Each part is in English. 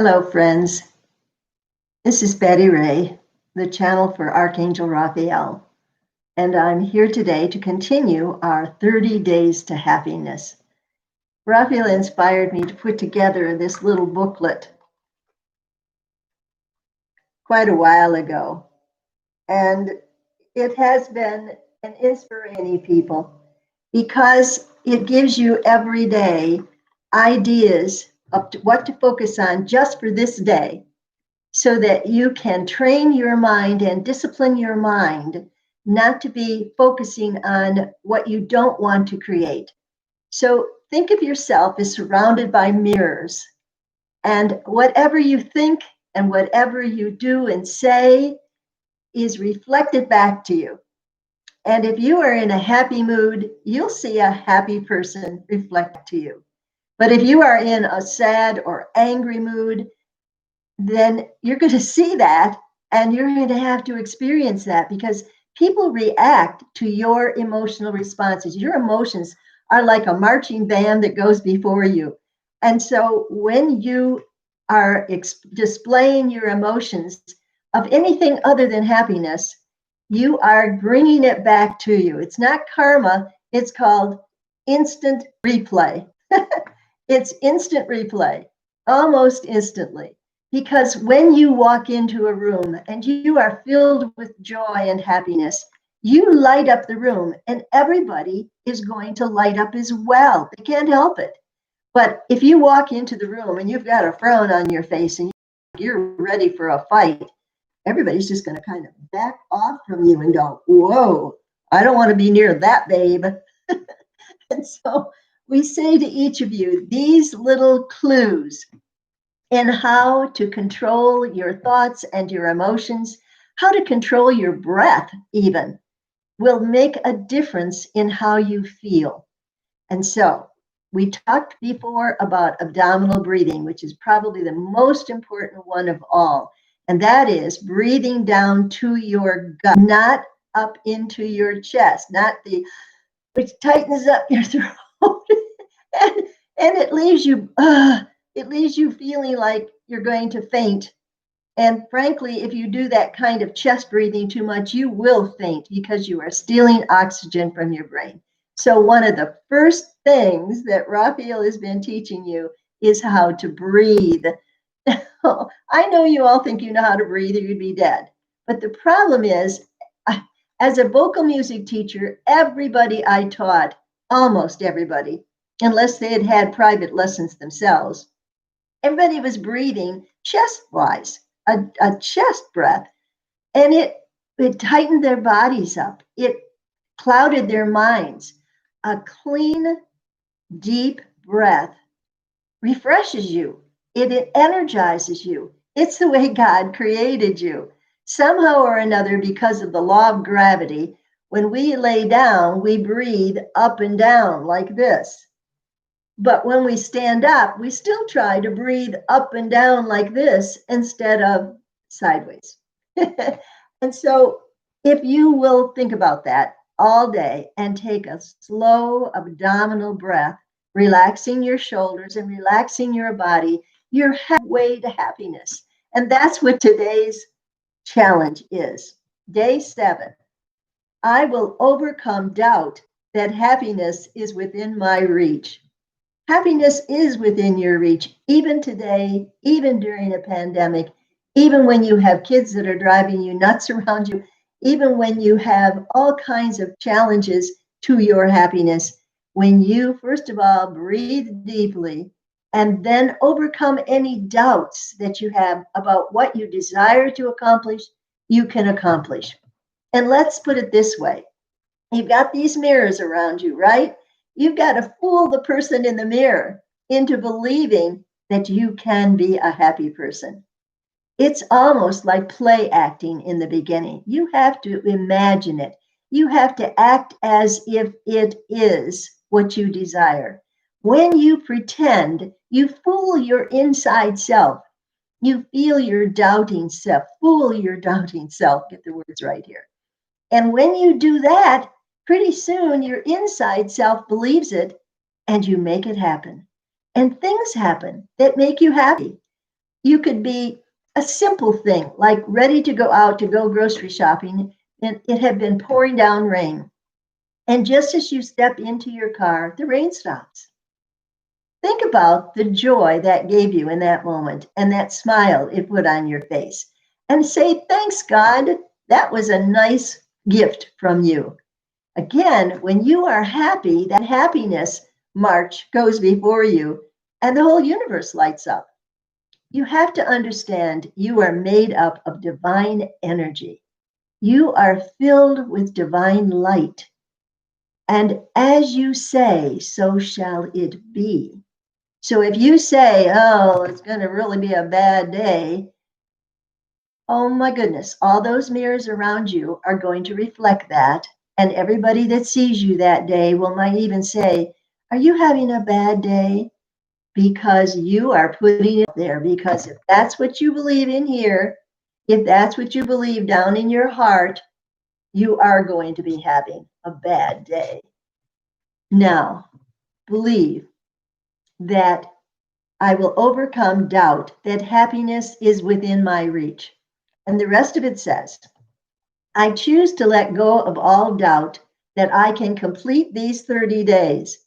Hello, friends. This is Betty Ray, the channel for Archangel Raphael, and I'm here today to continue our 30 Days to Happiness. Raphael inspired me to put together this little booklet quite a while ago, and it has been an inspiration to people because it gives you every day ideas of what to focus on just for this day, so that you can train your mind and discipline your mind not to be focusing on what you don't want to create. So think of yourself as surrounded by mirrors, and whatever you think and whatever you do and say is reflected back to you. And if you are in a happy mood, you'll see a happy person reflect to you. But if you are in a sad or angry mood, then you're going to see that and you're going to have to experience that because people react to your emotional responses. Your emotions are like a marching band that goes before you. And so when you are displaying your emotions of anything other than happiness, you are bringing it back to you. It's not karma, it's called instant replay. It's instant replay, almost instantly. Because when you walk into a room and you are filled with joy and happiness, you light up the room and everybody is going to light up as well. They can't help it. But if you walk into the room and you've got a frown on your face and you're ready for a fight, everybody's just going to kind of back off from you and go, whoa, I don't want to be near that babe. And so we say to each of you these little clues in how to control your thoughts and your emotions, how to control your breath, even, will make a difference in how you feel. And so, we talked before about abdominal breathing, which is probably the most important one of all. And that is breathing down to your gut, not up into your chest, not the, which tightens up your throat. and, and it leaves you feeling like you're going to faint. And frankly, if you do that kind of chest breathing too much, you will faint because you are stealing oxygen from your brain. So one of the first things that Raphael has been teaching you is how to breathe. I know you all think you know how to breathe or you'd be dead. But the problem is, as a vocal music teacher, everybody I taught, almost everybody, unless they had had private lessons themselves, everybody was breathing chest-wise, a chest breath. And it tightened their bodies up. It clouded their minds. A clean, deep breath refreshes you. It energizes you. It's the way God created you. Somehow or another, because of the law of gravity, when we lay down, we breathe up and down like this. But when we stand up, we still try to breathe up and down like this instead of sideways. And so if you will think about that all day and take a slow abdominal breath, relaxing your shoulders and relaxing your body, you're halfway to happiness. And that's what today's challenge is. Day 7. I will overcome doubt that happiness is within my reach. Happiness is within your reach, even today, even during a pandemic, even when you have kids that are driving you nuts around you, even when you have all kinds of challenges to your happiness. When you, first of all, breathe deeply and then overcome any doubts that you have about what you desire to accomplish, you can accomplish. And let's put it this way. You've got these mirrors around you, right? You've got to fool the person in the mirror into believing that you can be a happy person. It's almost like play acting in the beginning. You have to imagine it. You have to act as if it is what you desire. When you pretend, you fool your inside self. You feel your doubting self, fool your doubting self, get the words right here. And when you do that, pretty soon your inside self believes it and you make it happen. And things happen that make you happy. You could be a simple thing like ready to go out to go grocery shopping, and it had been pouring down rain. And just as you step into your car, the rain stops. Think about the joy that gave you in that moment and that smile it put on your face. And say, thanks, God. That was a nice gift from you. Again, when you are happy, that happiness march goes before you and the whole universe lights up. You have to understand you are made up of divine energy. You are filled with divine light. And as you say, so shall it be. So if you say, oh, it's going to really be a bad day, oh my goodness, all those mirrors around you are going to reflect that. And everybody that sees you that day will might even say, are you having a bad day? Because you are putting it there. Because if that's what you believe in here, if that's what you believe down in your heart, you are going to be having a bad day. Now, believe that I will overcome doubt, that happiness is within my reach. And the rest of it says, I choose to let go of all doubt that I can complete these 30 days.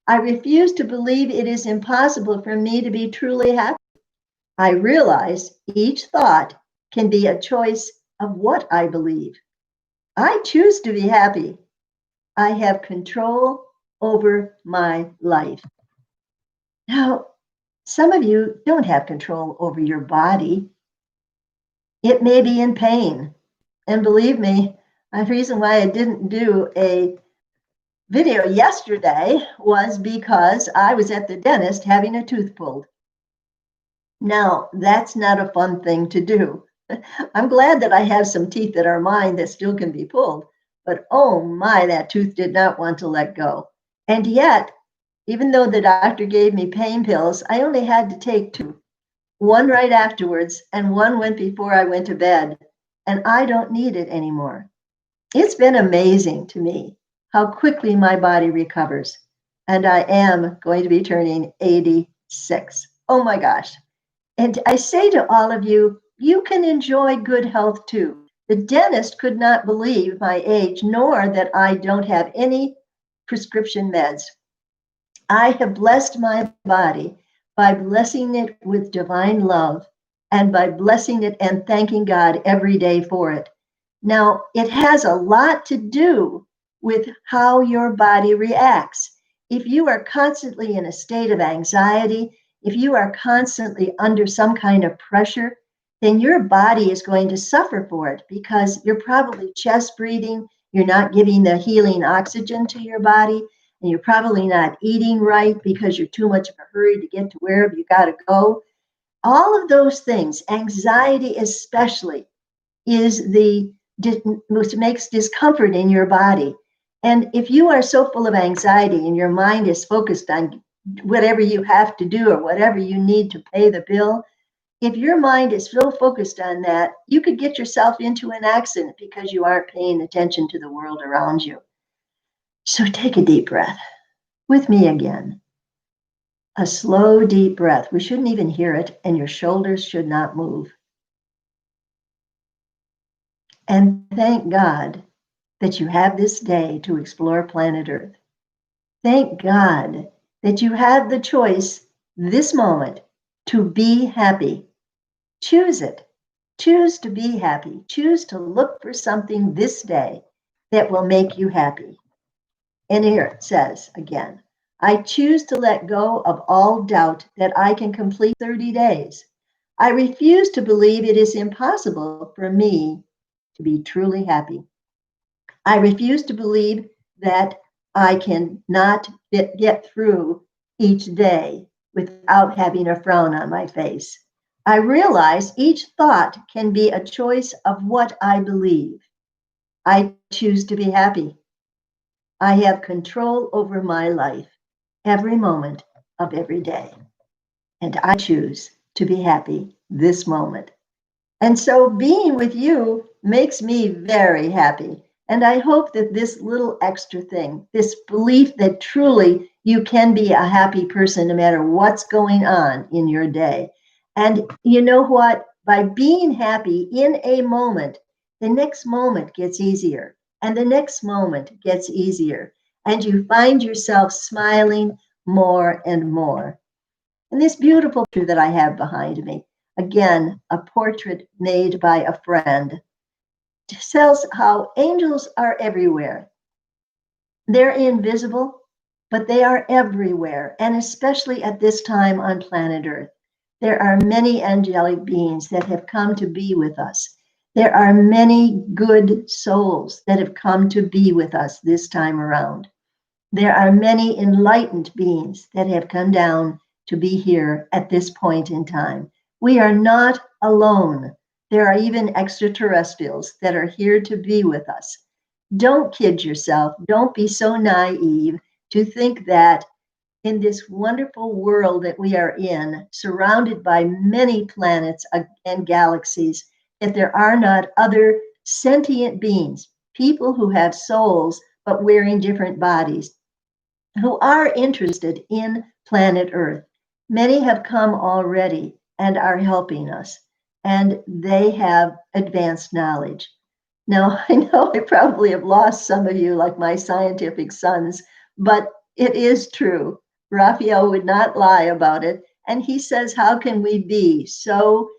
I refuse to believe it is impossible for me to be truly happy. I realize each thought can be a choice of what I believe. I choose to be happy. I have control over my life. Now, some of you don't have control over your body. It may be in pain. And believe me, the reason why I didn't do a video yesterday was because I was at the dentist having a tooth pulled. Now, that's not a fun thing to do. I'm glad that I have some teeth that are mine that still can be pulled, but oh my, that tooth did not want to let go. And yet, even though the doctor gave me pain pills, I only had to take two. One right afterwards, and one went before I went to bed, and I don't need it anymore. It's been amazing to me how quickly my body recovers, and I am going to be turning 86. Oh my gosh. And I say to all of you, you can enjoy good health too. The dentist could not believe my age, nor that I don't have any prescription meds. I have blessed my body by blessing it with divine love and by blessing it and thanking God every day for it. Now, it has a lot to do with how your body reacts. If you are constantly in a state of anxiety, if you are constantly under some kind of pressure, then your body is going to suffer for it because you're probably chest breathing, you're not giving the healing oxygen to your body, and you're probably not eating right because you're too much of a hurry to get to wherever you got to go. All of those things, anxiety especially, is the which makes discomfort in your body. And if you are so full of anxiety and your mind is focused on whatever you have to do or whatever you need to pay the bill, if your mind is so focused on that, you could get yourself into an accident because you aren't paying attention to the world around you. So take a deep breath with me again. A slow, deep breath. We shouldn't even hear it, and your shoulders should not move. And thank God that you have this day to explore planet Earth. Thank God that you have the choice this moment to be happy. Choose it. Choose to be happy. Choose to look for something this day that will make you happy. And here it says again, I choose to let go of all doubt that I can complete 30 days. I refuse to believe it is impossible for me to be truly happy. I refuse to believe that I cannot get through each day without having a frown on my face. I realize each thought can be a choice of what I believe. I choose to be happy. I have control over my life every moment of every day. And I choose to be happy this moment. And so being with you makes me very happy. And I hope that this little extra thing, this belief that truly you can be a happy person no matter what's going on in your day, And you know what? By being happy in a moment, the next moment gets easier, and the next moment gets easier. And you find yourself smiling more and more. And this beautiful picture that I have behind me, again, a portrait made by a friend, tells how angels are everywhere. They're invisible, but they are everywhere, and especially at this time on planet Earth. There are many angelic beings that have come to be with us. There are many good souls that have come to be with us this time around. There are many enlightened beings that have come down to be here at this point in time. We are not alone. There are even extraterrestrials that are here to be with us. Don't kid yourself. Don't be so naive to think that in this wonderful world that we are in, surrounded by many planets and galaxies, that there are not other sentient beings, people who have souls but wearing different bodies, who are interested in planet Earth. Many have come already and are helping us, and they have advanced knowledge. Now, I know I probably have lost some of you, like my scientific sons, but it is true. Raphael would not lie about it. And he says, how can we be so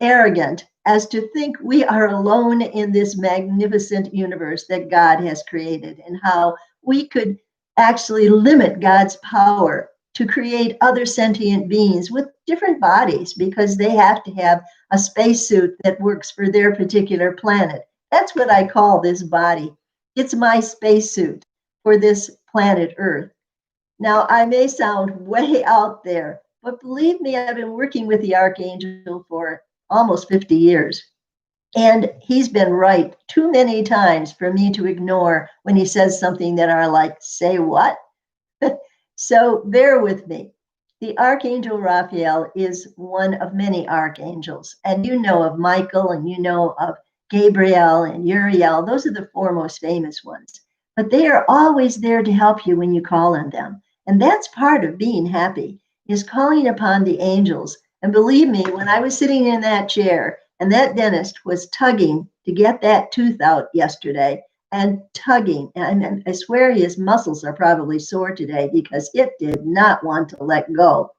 arrogant as to think we are alone in this magnificent universe that God has created, and how we could actually limit God's power to create other sentient beings with different bodies because they have to have a spacesuit that works for their particular planet. That's what I call this body. It's my spacesuit for this planet Earth. Now, I may sound way out there, but believe me, I've been working with the Archangel for almost 50 years. And he's been right too many times for me to ignore when he says something that are like, say what? So bear with me. The Archangel Raphael is one of many archangels. And you know of Michael, and you know of Gabriel and Uriel. Those are the four most famous ones. But they are always there to help you when you call on them. And that's part of being happy, is calling upon the angels. And believe me, when I was sitting in that chair and that dentist was tugging to get that tooth out yesterday, and tugging, and I swear his muscles are probably sore today because it did not want to let go.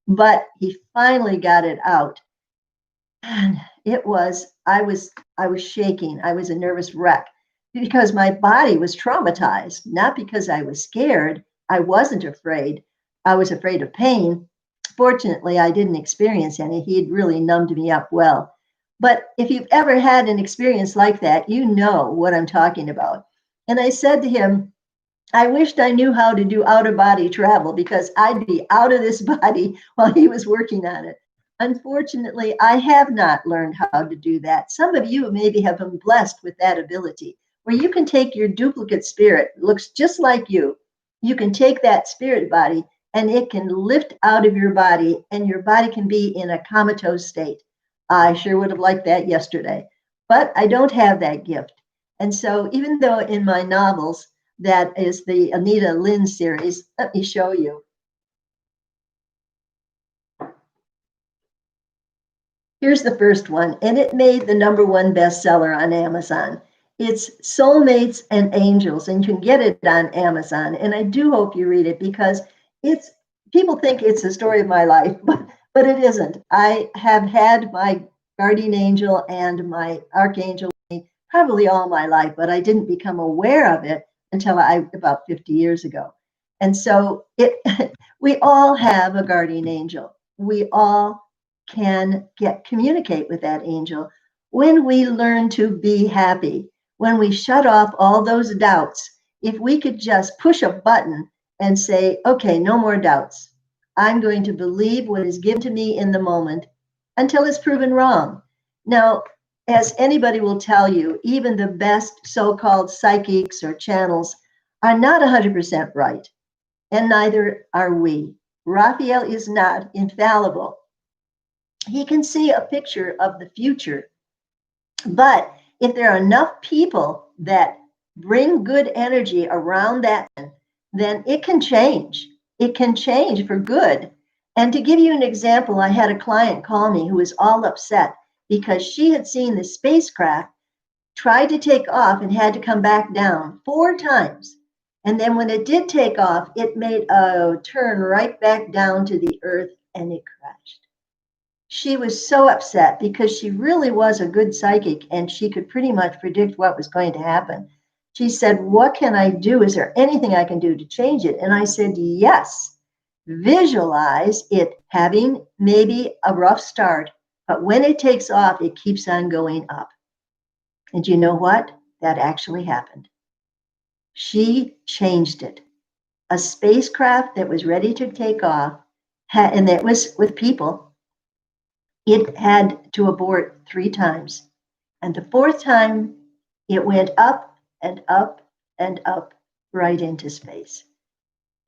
But he finally got it out. And I was shaking. I was a nervous wreck because my body was traumatized, not because I was scared. I wasn't afraid. I was afraid of pain. Fortunately, I didn't experience any. He had really numbed me up well. But if you've ever had an experience like that, you know what I'm talking about. And I said to him, I wished I knew how to do out of body travel because I'd be out of this body while he was working on it. Unfortunately, I have not learned how to do that. Some of you maybe have been blessed with that ability where you can take your duplicate spirit, looks just like you can take that spirit body and it can lift out of your body and your body can be in a comatose state. I sure would have liked that yesterday, but I don't have that gift. And so even though in my novels, that is the Anita Lynn series, let me show you. Here's the first one, and it made the #1 bestseller on Amazon. It's Soulmates and Angels, and you can get it on Amazon. And I do hope you read it because it's people think it's the story of my life, but it isn't. I have had my guardian angel and my archangel probably all my life, but I didn't become aware of it until about 50 years ago. And so we all have a guardian angel. We all can communicate with that angel when we learn to be happy, when we shut off all those doubts. If we could just push a button and say, okay, no more doubts. I'm going to believe what is given to me in the moment until it's proven wrong. Now, as anybody will tell you, even the best so-called psychics or channels are not 100% right, and neither are we. Raphael is not infallible. He can see a picture of the future, but if there are enough people that bring good energy around that, then it can change. It can change for good. And to give you an example, I had a client call me who was all upset because she had seen the spacecraft tried to take off and had to come back down 4 times. And then when it did take off, it made a turn right back down to the earth and it crashed. She was so upset because she really was a good psychic and she could pretty much predict what was going to happen. She said, "What can I do? Is there anything I can do to change it?" And I said, "Yes. Visualize it having maybe a rough start, but when it takes off, it keeps on going up." And you know what? That actually happened. She changed it. A spacecraft that was ready to take off, and that was with people, it had to abort 3 times. And the 4th time, it went up and up and up right into space.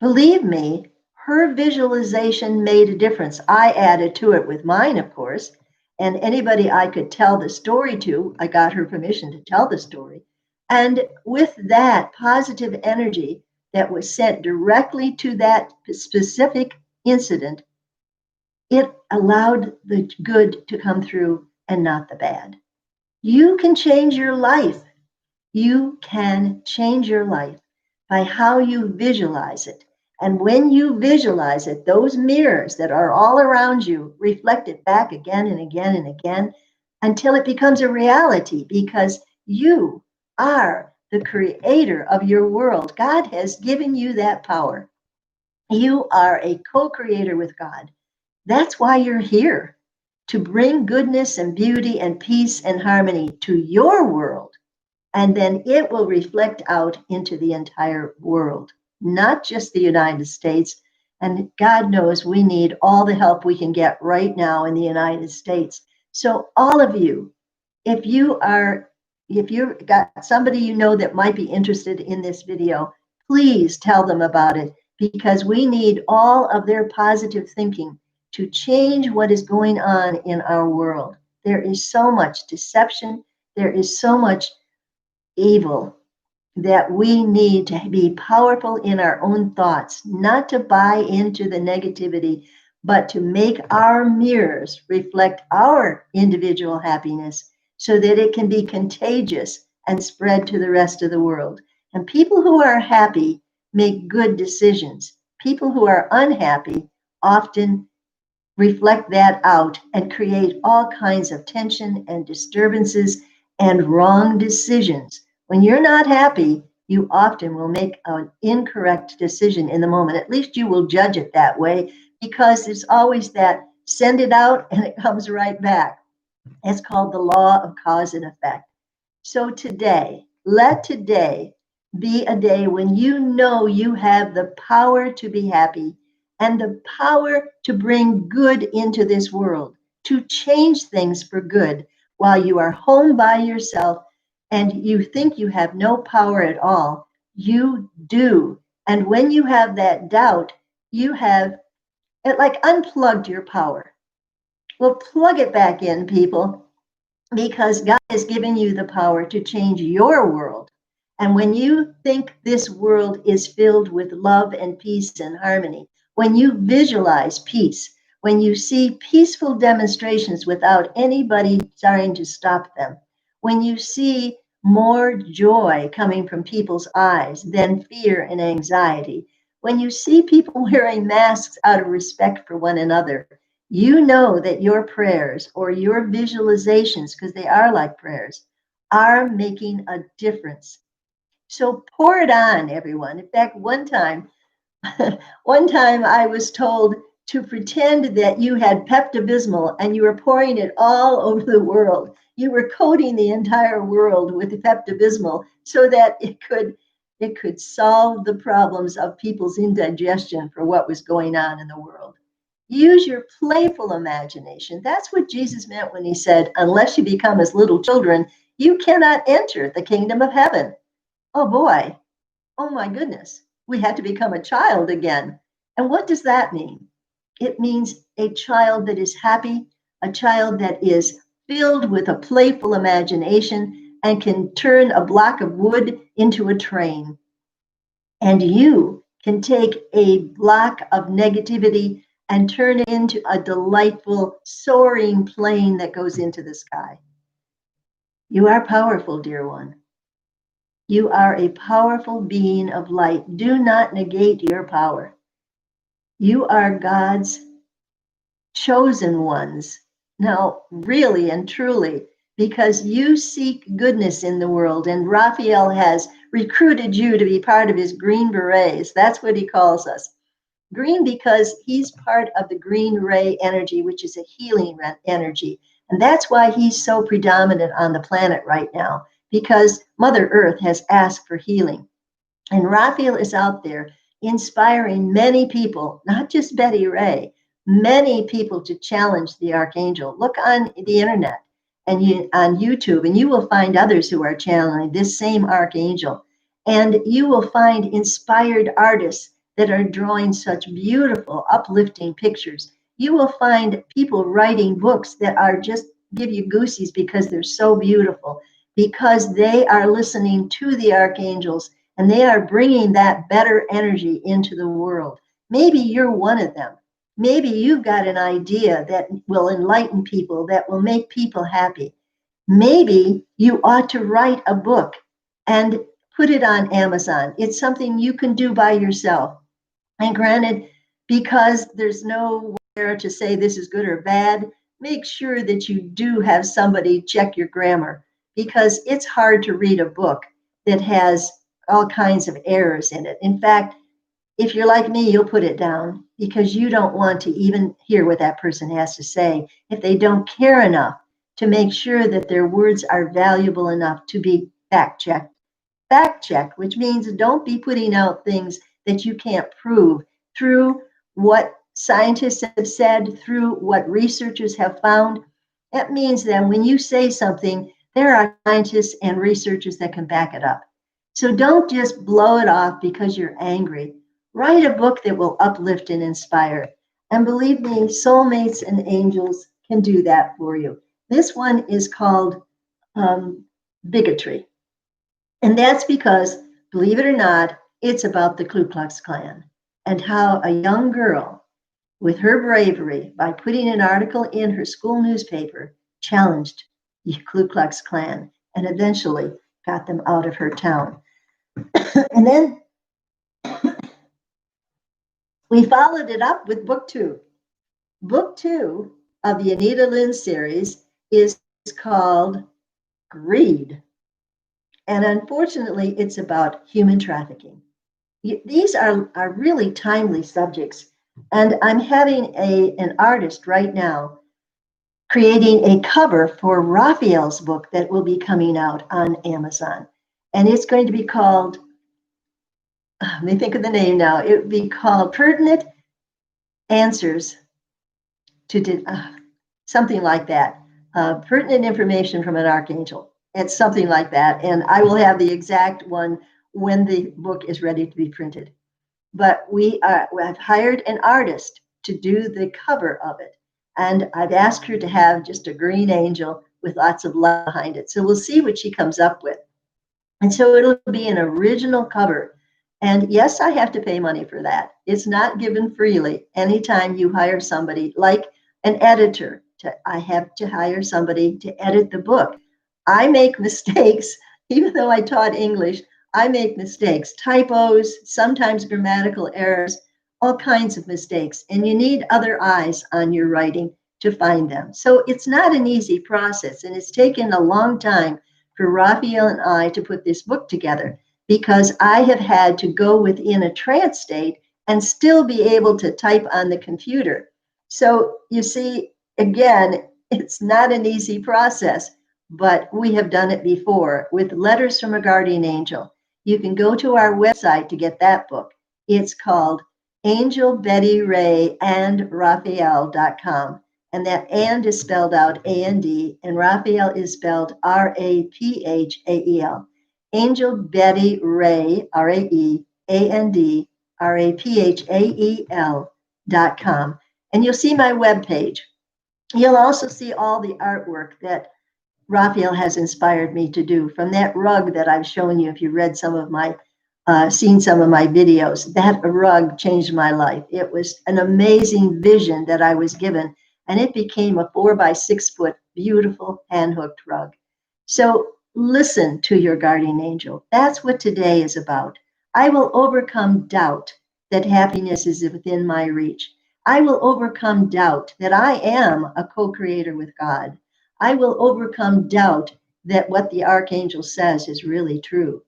Believe me, her visualization made a difference. I added to it with mine, of course, and anybody I could tell the story to, I got her permission to tell the story. And with that positive energy that was sent directly to that specific incident, it allowed the good to come through and not the bad. You can change your life. You can change your life by how you visualize it. And when you visualize it, those mirrors that are all around you reflect it back again and again and again until it becomes a reality because you are the creator of your world. God has given you that power. You are a co creator with God. That's why you're here to bring goodness and beauty and peace and harmony to your world. And then it will reflect out into the entire world, not just the United States. And God knows we need all the help we can get right now in the United States. So all of you, if you've got somebody you know that might be interested in this video, please tell them about it because we need all of their positive thinking to change what is going on in our world. There is so much deception. There is so much evil that we need to be powerful in our own thoughts, not to buy into the negativity, but to make our mirrors reflect our individual happiness so that it can be contagious and spread to the rest of the world. And people who are happy make good decisions. People who are unhappy often reflect that out and create all kinds of tension and disturbances and wrong decisions. When you're not happy, you often will make an incorrect decision in the moment. At least you will judge it that way because there's always that send it out and it comes right back. It's called the law of cause and effect. So today, let today be a day when you know you have the power to be happy and the power to bring good into this world, to change things for good while you are home by yourself and you think you have no power at all. You do. And when you have that doubt, you have it like unplugged your power. Well, plug it back in, people, because God has given you the power to change your world. And when you think this world is filled with love and peace and harmony, when you visualize peace, when you see peaceful demonstrations without anybody trying to stop them, when you see more joy coming from people's eyes than fear and anxiety, when you see people wearing masks out of respect for one another, you know that your prayers or your visualizations, because they are like prayers, are making a difference. So pour it on, everyone. In fact, one time I was told to pretend that you had Pepto-Bismol and you were pouring it all over the world. You were coating the entire world with Pepto-Bismol so that it could solve the problems of people's indigestion for what was going on in the world. Use your playful imagination. That's what Jesus meant when he said, unless you become as little children, you cannot enter the kingdom of heaven. Oh boy. Oh my goodness. We had to become a child again. And what does that mean? It means a child that is happy, a child that is filled with a playful imagination and can turn a block of wood into a train. And you can take a block of negativity and turn it into a delightful soaring plane that goes into the sky. You are powerful, dear one. You are a powerful being of light. Do not negate your power. You are God's chosen ones. Now, really and truly, because you seek goodness in the world, and Raphael has recruited you to be part of his green berets. That's what he calls us. Green because he's part of the green ray energy, which is a healing energy. And that's why he's so predominant on the planet right now, because Mother Earth has asked for healing. And Raphael is out there inspiring many people, not just Betty Ray, many people to challenge the archangel. Look on the internet and on YouTube, and you will find others who are channeling this same archangel. And you will find inspired artists that are drawing such beautiful, uplifting pictures. You will find people writing books that are just give you goosies because they're so beautiful, because they are listening to the archangels and they are bringing that better energy into the world. Maybe you're one of them. Maybe you've got an idea that will enlighten people, that will make people happy. Maybe you ought to write a book and put it on Amazon. It's something you can do by yourself. And granted, because there's nowhere to say this is good or bad, make sure that you do have somebody check your grammar, because it's hard to read a book that has all kinds of errors in it. In fact, if you're like me, you'll put it down because you don't want to even hear what that person has to say if they don't care enough to make sure that their words are valuable enough to be fact checked. Fact check, which means don't be putting out things that you can't prove through what scientists have said, through what researchers have found. That means that when you say something, there are scientists and researchers that can back it up. So don't just blow it off because you're angry. Write a book that will uplift and inspire. And believe me, soulmates and angels can do that for you. This one is called Bigotry. And that's because, believe it or not, it's about the Ku Klux Klan and how a young girl, with her bravery, by putting an article in her school newspaper, challenged the Ku Klux Klan and eventually got them out of her town. And then we followed it up with book two. Book two of the Anita Lynn series is called Greed. And unfortunately, it's about human trafficking. These are really timely subjects. And I'm having an artist right now creating a cover for Raphael's book that will be coming out on Amazon. And it's going to be called, let me think of the name now, it would be called Pertinent Answers to something like that. Pertinent information from an archangel. It's something like that. And I will have the exact one when the book is ready to be printed. But I've hired an artist to do the cover of it. And I've asked her to have just a green angel with lots of love behind it. So we'll see what she comes up with. And so it'll be an original cover. And yes, I have to pay money for that. It's not given freely. Anytime you hire somebody, like an editor, I have to hire somebody to edit the book. I make mistakes, even though I taught English. I make mistakes, typos, sometimes grammatical errors, all kinds of mistakes. And you need other eyes on your writing to find them. So it's not an easy process. And it's taken a long time for Raphael and I to put this book together, because I have had to go within a trance state and still be able to type on the computer. So you see, again, it's not an easy process, but we have done it before with Letters from a Guardian Angel. You can go to our website to get that book. It's called Angel Betty Ray and Raphael.com. And that and is spelled out A-N-D, and Raphael is spelled R-A-P-H-A-E-L. Angel Betty Ray, RAEANDRAPHAEL.com. And you'll see my webpage. You'll also see all the artwork that Raphael has inspired me to do, from that rug that I've shown you if you read some of my seen some of my videos, that rug changed my life. It was an amazing vision that I was given, and it became a 4 by 6 foot beautiful hand hooked rug. So listen to your guardian angel. That's what today is about. I will overcome doubt that happiness is within my reach. I will overcome doubt that I am a co creator with God. I will overcome doubt that what the archangel says is really true.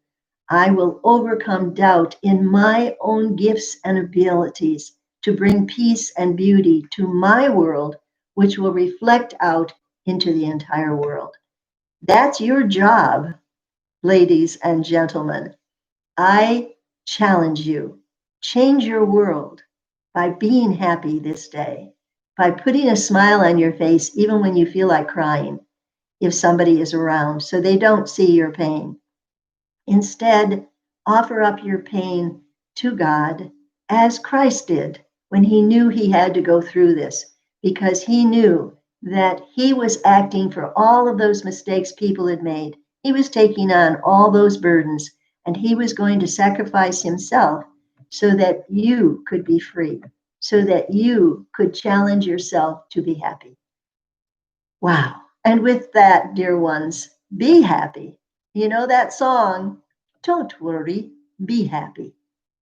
I will overcome doubt in my own gifts and abilities to bring peace and beauty to my world, which will reflect out into the entire world. That's your job, ladies and gentlemen. I challenge you. Change your world by being happy this day, by putting a smile on your face, even when you feel like crying, if somebody is around, so they don't see your pain. Instead, offer up your pain to God as Christ did when he knew he had to go through this, because he knew that he was acting for all of those mistakes people had made. He was taking on all those burdens, and he was going to sacrifice himself so that you could be free, so that you could challenge yourself to be happy. Wow. And with that, dear ones, be happy. You know that song, Don't Worry, Be Happy.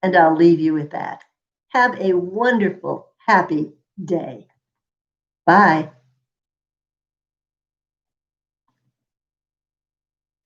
And I'll leave you with that. Have a wonderful, happy day. Bye.